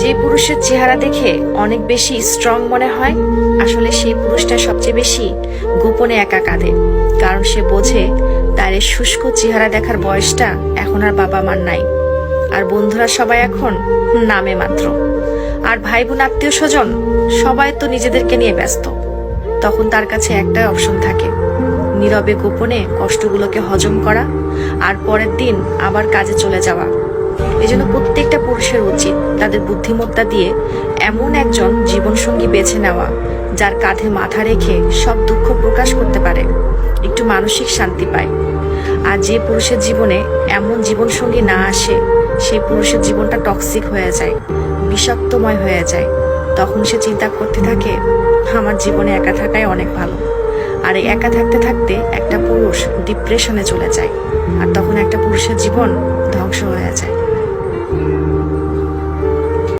যে পুরুষের চেহারা দেখে অনেক বেশি স্ট্রং মনে হয়, আসলে সেই পুরুষটা সবচেয়ে বেশি গোপনে একা কাঁদে। কারণ সে বোঝে তার এই শুষ্ক চেহারা দেখার বয়সটা এখন আর বাবা মার নাই, আর বন্ধুরা সবাই এখন নামে মাত্র, আর ভাই বোন আত্মীয় স্বজন সবাই তো নিজেদেরকে নিয়ে ব্যস্ত। তখন তার কাছে একটাই অপশন থাকে, নীরবে গোপনে কষ্টগুলোকে হজম করা আর পরের দিন আবার কাজে চলে যাওয়া। এজন্য প্রত্যেকটা পুরুষের উচিত তাদের বুদ্ধিমত্তা দিয়ে এমন একজন জীবনসঙ্গী বেছে নেওয়া, যার কাঁধে মাথা রেখে সব দুঃখ প্রকাশ করতে পারে, একটু মানসিক শান্তি পায়। আর যে পুরুষের জীবনে এমন জীবনসঙ্গী না আসে, সেই পুরুষের জীবনটা টক্সিক হয়ে যায়, বিষাক্তময় হয়ে যায়। তখন সে চিন্তা করতে থাকে, আমার জীবনে একা থাকাই অনেক ভালো। আর এই একা থাকতে থাকতে একটা পুরুষ ডিপ্রেশনে চলে যায়, আর তখন একটা পুরুষের জীবন ধ্বংস হয়ে যায়।